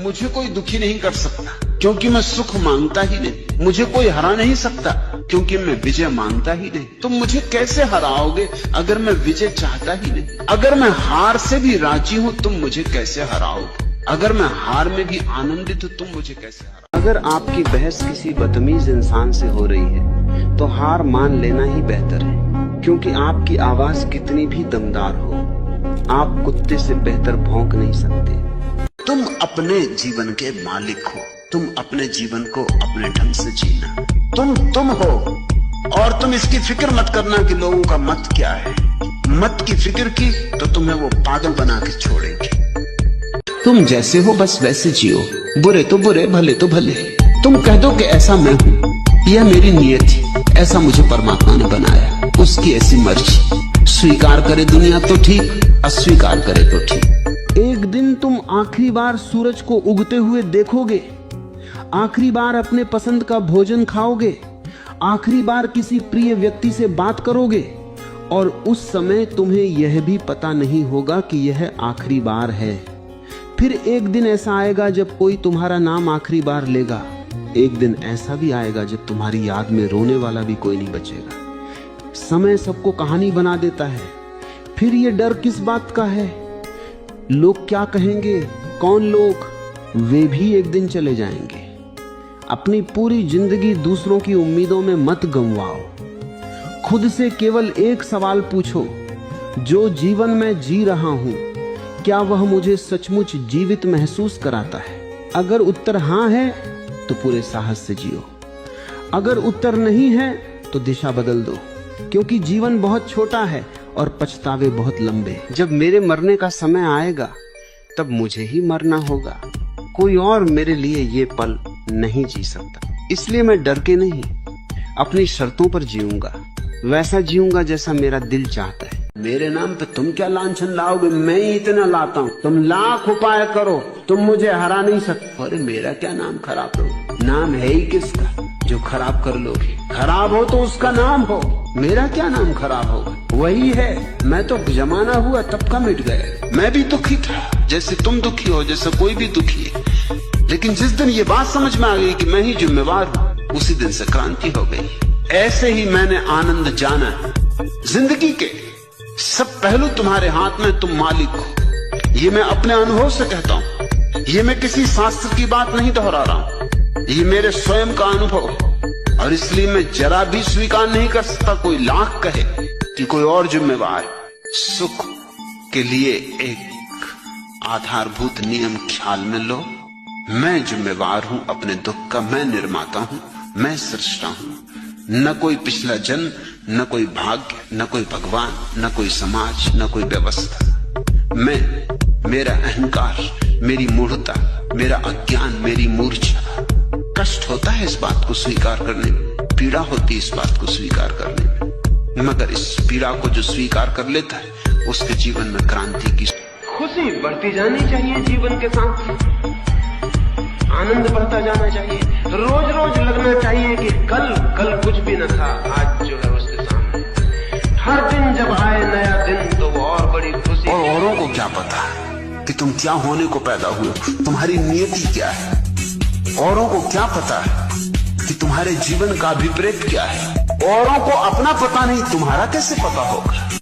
मुझे कोई दुखी नहीं कर सकता, क्योंकि मैं सुख मांगता ही नहीं। मुझे कोई हरा नहीं सकता, क्योंकि मैं विजय मांगता ही नहीं। तुम मुझे कैसे हराओगे अगर मैं विजय चाहता ही नहीं? अगर मैं हार से भी राजी हूं, तुम मुझे कैसे हराओगे? अगर मैं हार में भी आनंदित हूं, तुम मुझे कैसे हराओगे? अगर आपकी बहस किसी बदतमीज इंसान से हो रही है तो हार मान लेना ही बेहतर है, क्योंकि आपकी आवाज कितनी भी दमदार हो, आप कुत्ते से बेहतर भौंक नहीं सकते। तुम अपने जीवन के मालिक हो, तुम अपने जीवन को अपने ढंग से जीना। तुम हो, और तुम इसकी फिक्र मत करना कि लोगों का मत क्या है। मत की फिक्र की तो तुम्हें वो पागल बना के छोड़ेंगे। तुम जैसे हो बस वैसे जियो, बुरे तो बुरे, भले तो भले। तुम कह दो कि ऐसा मैं हूँ, यह मेरी नियत थी, ऐसा मुझे परमात्मा ने बनाया, उसकी ऐसी मर्जी। स्वीकार करे दुनिया तो ठीक, अस्वीकार करे तो ठीक। एक दिन तुम आखिरी बार सूरज को उगते हुए देखोगे, आखिरी बार अपने पसंद का भोजन खाओगे, आखिरी बार किसी प्रिय व्यक्ति से बात करोगे, और उस समय तुम्हें यह भी पता नहीं होगा कि यह आखिरी बार है। फिर एक दिन ऐसा आएगा जब कोई तुम्हारा नाम आखिरी बार लेगा। एक दिन ऐसा भी आएगा जब तुम्हारी याद में रोने वाला भी कोई नहीं बचेगा। समय सबको कहानी बना देता है। फिर ये डर किस बात का है? लोग क्या कहेंगे? कौन लोग? वे भी एक दिन चले जाएंगे। अपनी पूरी जिंदगी दूसरों की उम्मीदों में मत गंवाओ। खुद से केवल एक सवाल पूछो, जो जीवन में जी रहा हूं, क्या वह मुझे सचमुच जीवित महसूस कराता है? अगर उत्तर हां है तो पूरे साहस से जियो, अगर उत्तर नहीं है तो दिशा बदल दो, क्योंकि जीवन बहुत छोटा है और पछतावे बहुत लंबे। जब मेरे मरने का समय आएगा तब मुझे ही मरना होगा, कोई और मेरे लिए ये पल नहीं जी सकता। इसलिए मैं डर के नहीं, अपनी शर्तों पर जीऊंगा, वैसा जीऊंगा जैसा मेरा दिल चाहता है। मेरे नाम पे तुम क्या लांछन लाओगे? मैं ही इतना लाता हूँ। तुम लाख उपाय करो, तुम मुझे हरा नहीं सकते। अरे मेरा क्या नाम खराब करो? नाम है ही किसका जो खराब कर लोगे? खराब हो तो उसका नाम हो, मेरा क्या नाम खराब होगा? वही है। मैं तो जमाना हुआ तब का मिट गया। मैं भी दुखी था, जैसे तुम दुखी हो, जैसे कोई भी दुखी है। लेकिन जिस दिन ये बात समझ में आ गई कि मैं ही जिम्मेवार हूँ, उसी दिन से क्रांति हो गई। ऐसे ही मैंने आनंद जाना। जिंदगी के सब पहलू तुम्हारे हाथ में, तुम मालिक हो। ये मैं अपने अनुभव से कहता हूं, ये मैं किसी शास्त्र की बात नहीं दोहरा रहा हूं, ये मेरे स्वयं का अनुभव है। और इसलिए मैं जरा भी स्वीकार नहीं कर सकता कोई लाख कहे कि कोई और जिम्मेवार है। सुख के लिए एक आधारभूत नियम ख्याल में लो, मैं जिम्मेवार हूं अपने दुख का, मैं निर्माता हूं, मैं सृष्टा हूं। न कोई पिछला जन्म, न कोई भाग्य, न कोई भगवान, न कोई समाज, न कोई व्यवस्था। मैं, मेरा अहंकार, मेरी मूढ़ता, मेरा अज्ञान, मेरी मूर्छा। कष्ट होता है इस बात को स्वीकार करने में, पीड़ा होती है इस बात को स्वीकार करने में, मगर इस पीड़ा को जो स्वीकार कर लेता है उसके जीवन में क्रांति की खुशी बढ़ती जानी चाहिए। जीवन के साथ आनंद बढ़ता जाना चाहिए। रोज रोज लगना चाहिए कि कल कुछ भी न था, आज जो है उसके सामने। हर दिन जब आए नया दिन तो वो और बड़ी खुशी। और औरों को क्या पता कि तुम क्या होने को पैदा हुए, तुम्हारी नियति क्या है? औरों को क्या पता है कि तुम्हारे जीवन का अभिप्रेत क्या है? औरों को अपना पता नहीं, तुम्हारा कैसे पता होगा?